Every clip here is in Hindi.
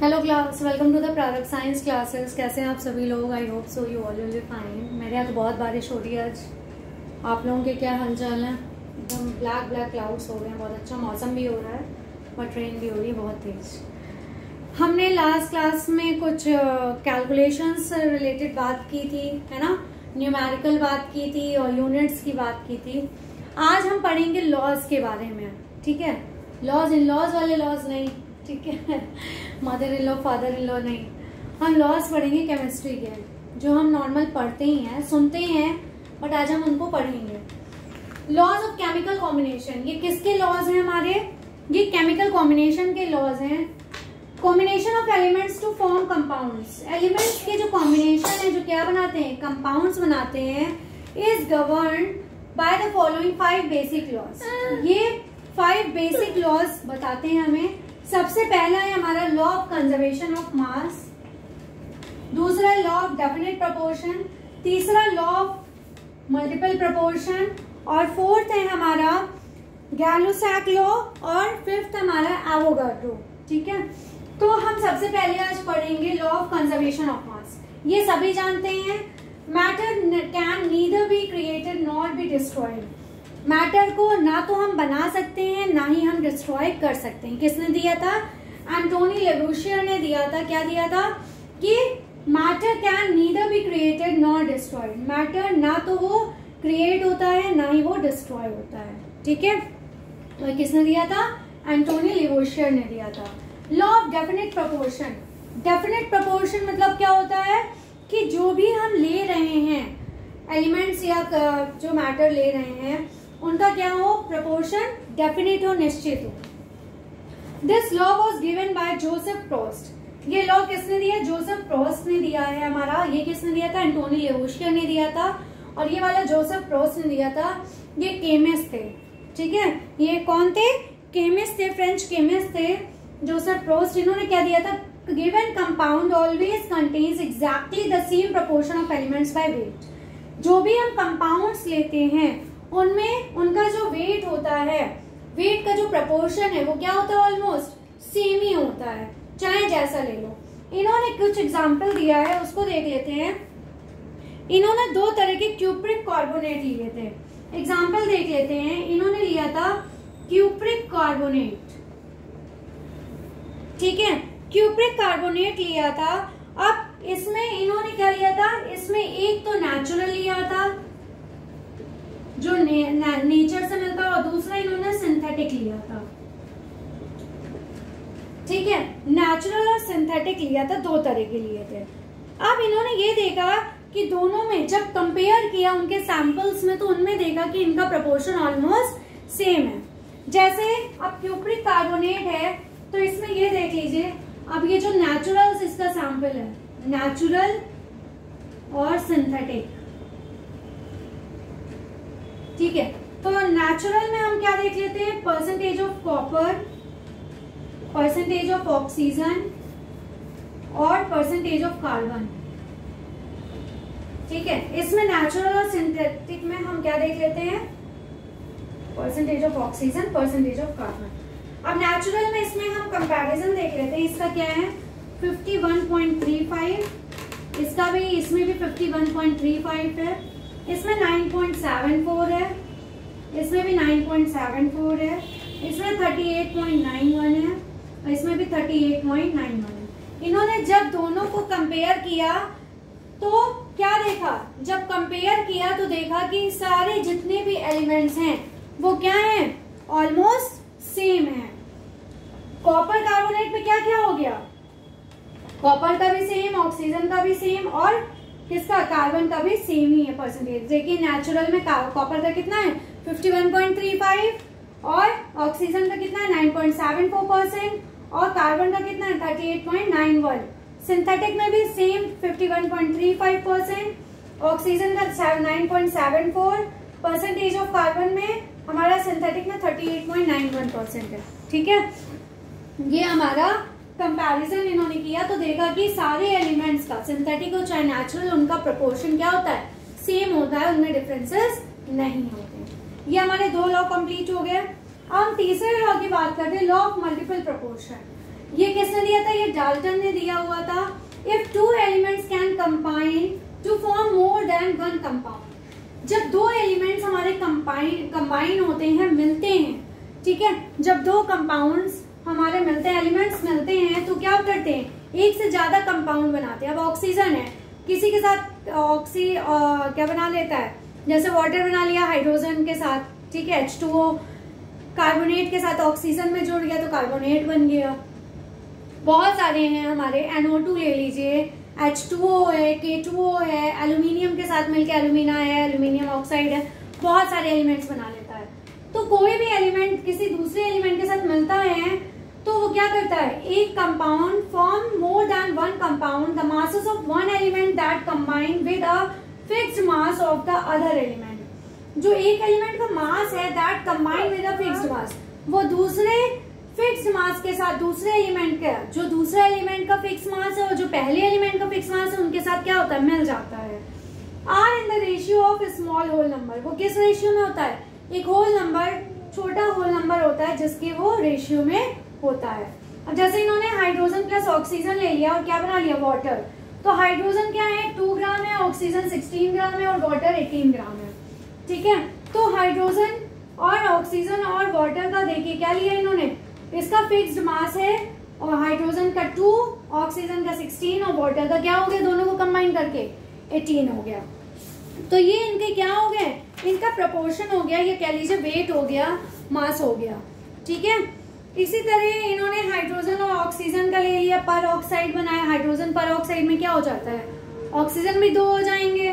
Hello class, welcome to the Prarambh science classes. कैसे हैं आप सभी लोग? I hope so you all will be fine. मेरे यहाँ तो बहुत बारिश हो रही है आज। आप लोगों के क्या हालचाल है? एकदम ब्लैक ब्लैक क्लाउड्स हो गए हैं, बहुत अच्छा मौसम भी हो रहा है और ट्रेन भी हो रही है बहुत तेज। हमने लास्ट क्लास में कुछ कैलकुलेशंस से रिलेटेड बात की थी, है ना, न्यूमेरिकल बात की थी और यूनिट्स की बात की थी। आज हम पढ़ेंगे लॉज के बारे में, ठीक है? लॉज इन लॉज वाले लॉज नहीं, ठीक है, mother in law father in law नहीं। हम लॉज पढ़ेंगे केमिस्ट्री के, जो हम नॉर्मल पढ़ते ही हैं, सुनते ही हैं, बट आज हम उनको पढ़ेंगे। लॉज ऑफ केमिकल कॉम्बिनेशन, ये किसके लॉज हैं हमारे? ये केमिकल कॉम्बिनेशन के लॉज हैं। Combination of elements to form compounds, elements के जो कॉम्बिनेशन है, जो क्या बनाते हैं, कंपाउंड्स बनाते हैं, is governed by the following 5 basic laws. ये 5 बेसिक लॉज बताते हैं हमें। सबसे पहला है हमारा law of conservation of mass, दूसरा लॉ ऑफ डेफिनेट प्रोपोर्शन, तीसरा लॉ ऑफ मल्टीपल प्रोपोर्शन और फोर्थ है हमारा गैलुसैक लॉ और फिफ्थ हमारा एवोगाड्रो, ठीक है? तो हम सबसे पहले आज पढ़ेंगे law of conservation of mass. ये सभी जानते हैं, matter can neither be created not be destroyed. Matter को ना तो हम बना सकते हैं, ना ही हम डिस्ट्रॉय कर सकते हैं। किसने दिया था? एंटोनी लेवुशियर ने दिया था। क्या दिया था? कि matter can neither be created not destroyed. Matter ना तो वो क्रिएट होता है, ना ही वो डिस्ट्रॉय होता है, ठीक है? तो किसने दिया था? एंटोनी लेवुशियर ने दिया था। Law of definite proportion, definite proportion मतलब क्या होता है कि जो भी हम ले रहे हैं एलिमेंट्स या जो मैटर ले रहे हैं, उनका क्या हो? प्रोपोर्शन डेफिनेट हो, निश्चित हो। This law was given by Joseph Proust. ये लॉ किसने दिया? जोसेफ प्रोस्ट ने दिया है हमारा। ये किसने दिया था? एंटोनी लेवुशियर ने दिया था। और ये वाला जोसेफ प्रोस्ट ने दिया था। ये केमिस्ट थे, ठीक है? ये कौन थे? केमिस्ट थे, फ्रेंच केमिस्ट थे जोसेफ प्रोस्ट। इन्होंने क्या दिया था? Given compound always contains exactly the same proportion of elements by weight. जो भी हम कंपाउंड्स लेते हैं उनमें उनका जो वेट होता है, वेट का जो प्रपोर्शन है, वो क्या होता है? ऑलमोस्ट सेम ही होता है, चाहे जैसा ले लो। इन्होंने कुछ एग्जाम्पल दिया है, उसको देख लेते हैं। इन्होंने 2 तरह के क्यूप्रिक कार्बोनेट लिए थे। एग्जाम्पल देख लेते हैं। इन्होंने लिया था क्यूप्रिक कार्बोनेट, ठीक है? क्यूप्रिक कार्बोनेट लिया था। अब इसमें इन्होंने क्या लिया था? इसमें एक तो नेचुरल लिया था, जो नेचर से मिलता है, और दूसरा इन्होंने सिंथेटिक लिया था, ठीक है? नेचुरल और सिंथेटिक लिया था, 2 तरह के लिए थे। अब इन्होंने ये देखा कि दोनों में जब कंपेयर किया उनके सैंपल्स में, तो उनमें देखा कि इनका प्रोपोर्शन ऑलमोस्ट सेम है। जैसे अब क्यूप्रिक कार्बोनेट है, तो इसमें ये देख लीजिए। अब ये जो नेचुरल इसका सैंपल है, नेचुरल और सिंथेटिक, ठीक है? तो नेचुरल में हम क्या देख लेते हैं? Percentage of copper, percentage of oxygen और परसेंटेज ऑफ कार्बन, ठीक है? इसमें नेचुरल और सिंथेटिक में हम क्या देख लेते हैं? Percentage of oxygen, percentage of carbon. अब नेचुरल में इसमें हम कंपैरिजन देख लेते हैं। इसका क्या है? 51.35, इसका भी, इसमें भी 51.35 है, इसमें 9.74 है, इसमें भी 9.74 है, इसमें 38.91 है, और इसमें भी 38.91 है। इन्होंने जब दोनों को कंपेयर किया तो क्या देखा? जब कंपेयर किया तो देखा कि सारे जितने भी एलिमेंट्स हैं वो क्या हैं? ऑलमोस्ट सेम है। कॉपर कार्बोनेट में क्या क्या हो गया? कॉपर का भी सेम, ऑक्सीजन का भी सेम, और किसका? कार्बन का भी सेम ही है परसेंटेज। देखिए नेचुरल में कॉपर का कितना है? 51.35, और ऑक्सीजन का कितना है? 9.74%, और कार्बन का कितना है? 38.91। सिंथेटिक में भी सेम 51.35%, ऑक्सीजन का 9.74, परसेंटेज ऑफ कार्बन में हमारा सिंथेटिक में 38.91% है, ठीक है? ये हमारा कंपैरिजन इन्होंने किया, तो देखा कि सारे एलिमेंट्स का, सिंथेटिक हो चाहे नेचुरल, उनका प्रोपोर्शन क्या होता है? सेम होता है, उनमें डिफरेंसेस नहीं होते। ये हमारे 2 लॉ कंप्लीट हो गए। अब हम तीसरे लॉ की बात करते हैं, लॉ ऑफ मल्टीपल प्रोपोर्शन। ये किसने दिया था? ये डाल्टन ने दिया हुआ था, if two elements can combine to form more than one compound. जब दो एलिमेंट्स हमारे कंबाइन होते हैं, मिलते हैं, ठीक है, जब दो कंपाउंड्स हमारे मिलते हैं, एलिमेंट्स मिलते हैं, तो क्या करते हैं, एक से ज्यादा कंपाउंड बनाते हैं। अब ऑक्सीजन है, किसी के साथ क्या बना लेता है, जैसे वाटर बना लिया हाइड्रोजन के साथ, ठीक है, H2O कार्बोनेट के साथ ऑक्सीजन में जुड़ गया तो कार्बोनेट बन गया। बहुत सारे हैं हमारे, NO2 ले लीजिए, H2O है, K2O है, एल्यूमिनियम के साथ मिलकर एल्यूमिना है, एल्यूमिनियम ऑक्साइड है, बहुत सारे एलिमेंट्स बना लेता है। तो कोई भी एलिमेंट किसी दूसरे एलिमेंट के साथ मिलता है तो वो क्या करता है, एक compound form more than one compound, the masses of one element that combine with a fixed mass of the other element. जो एक एलिमेंट का मास है that combine with a fixed mass, वो दूसरे फिक्स्ड मास के साथ, दूसरे एलिमेंट का, जो दूसरे एलिमेंट का फिक्स मास है और जो पहले एलिमेंट का फिक्स मास है, उनके साथ क्या होता है, मिल जाता है। Are in the ratio of small whole number, वो किस रेशियो में होता है, एक होल नंबर, छोटा होल नंबर होता है जिसके वो रेशियो में होता है। अब जैसे इन्होंने हाइड्रोजन प्लस ऑक्सीजन ले लिया और क्या बना लिया, वाटर। तो हाइड्रोजन क्या है, 2 ग्राम है, ऑक्सीजन 16 ग्राम है और वाटर 18 ग्राम है, ठीक है। तो हाइड्रोजन और ऑक्सीजन और वाटर का देखिए क्या लिया इन्होंने, इसका फिक्स्ड मास है, और हाइड्रोजन का 2, ऑक्सीजन का 16 और वाटर का क्या हो गया, दोनों को कंबाइन करके 18 हो गया। तो ये इनके क्या हो गए, इनका प्रोपोर्शन हो गया, ये कह लीजिए वेट हो गया, मास हो गया, ठीक है। इसी तरह इन्होंने हाइड्रोजन और ऑक्सीजन का ले लिया, पर ऑक्साइड बनाया, हाइड्रोजन पर ऑक्साइड में क्या हो जाता है, ऑक्सीजन भी 2 हो जाएंगे,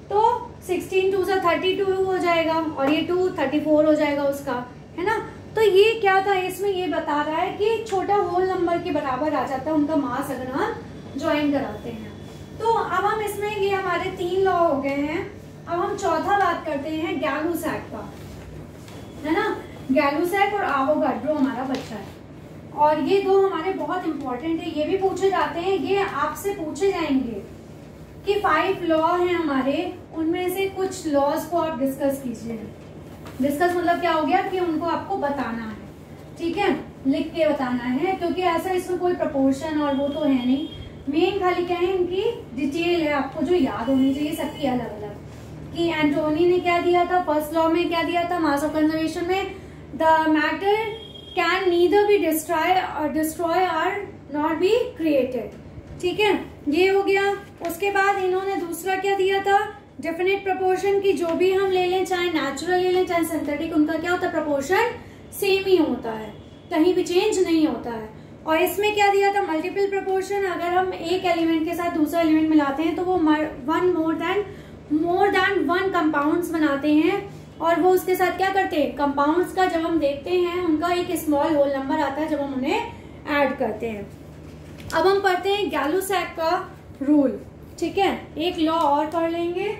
तो 16 2 से 32 हो जाएगा, और ये 2 34 हो जाएगा उसका, है ना। तो ये क्या था, इसमें ये बता रहा है कि छोटा होल नंबर के बराबर आ जाता है उनका मास अगर हम ज्वाइन कराते हैं। तो अब हम इसमें, ये हमारे 3 लॉ हो गए हैं। अब हम चौथा बात करते हैं गैलुसैक का, है ना। गैलुसैक और एवोगाड्रो हमारा बच्चा है, और ये दो हमारे बहुत इंपॉर्टेंट है, ये भी पूछे जाते हैं, ये आपसे पूछे जाएंगे कि 5 लॉ हैं हमारे, उनमें से कुछ लॉज को आप डिस्कस कीजिए। डिस्कस मतलब क्या हो गया कि उनको आपको बताना है, ठीक है, लिख के बताना है, क्योंकि ऐसा इसमें कोई प्रपोर्शन और वो तो है नहीं, मेन खाली क्या है, इनकी डिटेल है, आपको जो याद होनी चाहिए सबकी अलग अलग, कि एंटोनी ने क्या दिया था, फर्स्ट लॉ में क्या दिया था, मास ऑफ कंजर्वेशन में, the matter can neither be destroy और नॉट बी क्रिएटेड, ठीक है, ये हो गया। उसके बाद इन्होंने दूसरा क्या दिया था, डेफिनेट प्रोपोर्शन की, जो भी हम ले लें, चाहे नेचुरल ले लें चाहे सिंथेटिक, उनका क्या होता है, प्रोपोर्शन सेम ही होता है, कहीं भी चेंज नहीं होता है। और इसमें क्या दिया था, मल्टीपल प्रोपोर्शन, अगर हम एक एलिमेंट के साथ दूसरा एलिमेंट मिलाते हैं तो वो मोर देन वन कंपाउंड्स बनाते हैं, और वो उसके साथ क्या करते हैं, कंपाउंड्स का जब हम देखते हैं उनका एक स्मॉल होल नंबर आता है जब हम उन्हें ऐड करते हैं। अब हम पढ़ते हैं गैलुसैक का रूल, ठीक है, एक लॉ और पढ़ लेंगे,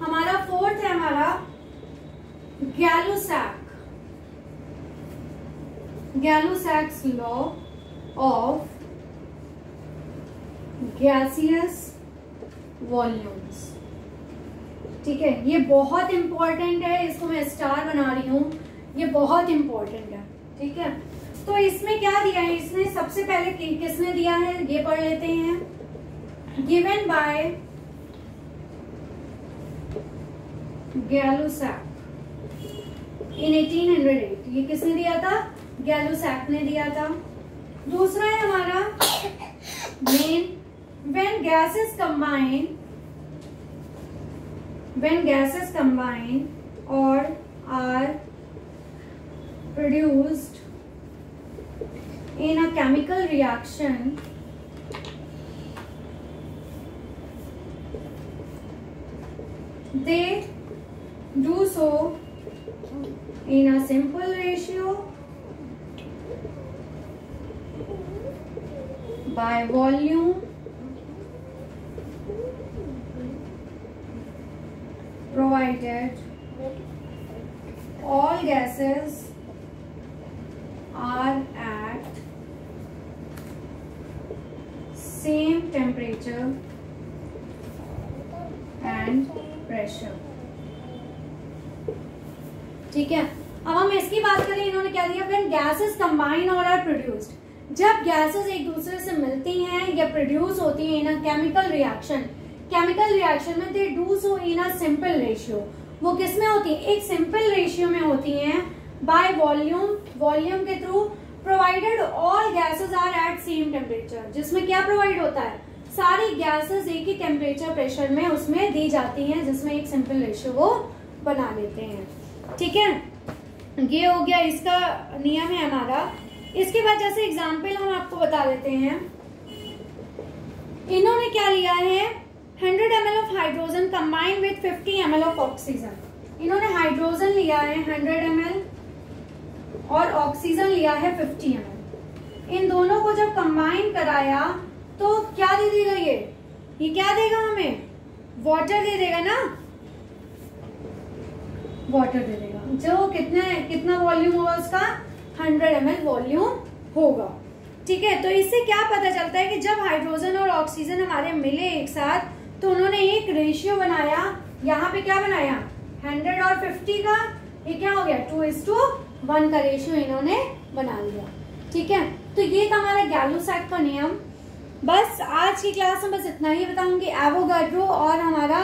हमारा 4th है हमारा गैलुसैक्स लॉ ऑफ गैसियस वॉल्यूम्स, ठीक है, ये बहुत इंपॉर्टेंट है, इसको मैं स्टार बना रही हूँ, ये बहुत इंपॉर्टेंट है, ठीक है। तो इसमें क्या दिया है, इसने सबसे पहले किसने दिया है, ये पढ़ लेते हैं, गिवन बाय गैलुसैक इन 1808, ये किसने दिया था, गैलुसैक ने दिया था। दूसरा है हमारा main, when gases combine or are produced in a chemical reaction, they do so in a simple ratio by volume provided all gases are at same temperature and pressure, ठीक है। अब हम इसकी बात करें, इन्होंने क्या दिया, when gases combine or are produced, जब गैसेस एक दूसरे से मिलती हैं प्रोड्यूस होती हैं in a chemical reaction, chemical reaction में they do so in a simple ratio. वो किस में होती है? एक सिंपल रेशियो में होती हैं बाय वॉल्यूम, वॉल्यूम के through, provided all gases are at same temperature, जिसमें क्या प्रोवाइड होता है? सारी गैसेस एक ही टेम्परेचर प्रेशर में उसमें दी जाती हैं, जिसमें एक सिंपल रेशियो वो बना लेते हैं। ठीक है, ये हो गया इसका नियम है हमारा। इसके बाद जैसे एग्जाम्पल हम आपको बता देते हैं, इन्होंने क्या लिया है? 100 ml of hydrogen combined with 50 ml of oxygen. इन्होंने हाइड्रोजन लिया है 100 ml और ऑक्सीजन लिया है 50 ml। इन दोनों को जब कंबाइन कराया तो क्या दे देगा? ये क्या देगा हमें? वाटर दे देगा ना, वाटर दे देगा, जो कितना वॉल्यूम होगा उसका? 100 ml वॉल्यूम होगा। ठीक है, तो इससे क्या पता चलता है कि जब हाइड्रोजन और ऑक्सीजन हमारे मिले एक साथ तो उन्होंने एक रेशियो बनाया। यहाँ पे क्या बनाया? 100 और 50 का, ये क्या हो गया? 2:1 का रेशियो इन्होंने बना लिया। ठीक है, तो ये था हमारा गैलो-सैक का नियम। बस आज की क्लास में बस इतना ही बताऊंगी। एवोगाड्रो और हमारा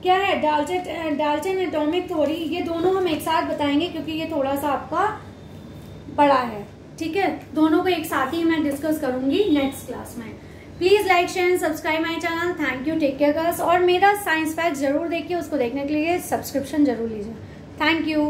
क्या है, डाल्टन एटॉमिक थ्योरी, ये दोनों हम एक साथ बताएंगे क्योंकि ये थोड़ा सा आपका बड़ा है। ठीक है, दोनों को एक साथ ही मैं डिस्कस करूंगी नेक्स्ट क्लास में। Please like share subscribe my channel. Thank you, take care girls. और मेरा साइंस फैक्ट जरूर देखिए, उसको देखने के लिए सब्सक्रिप्शन जरूर लीजिए। Thank you.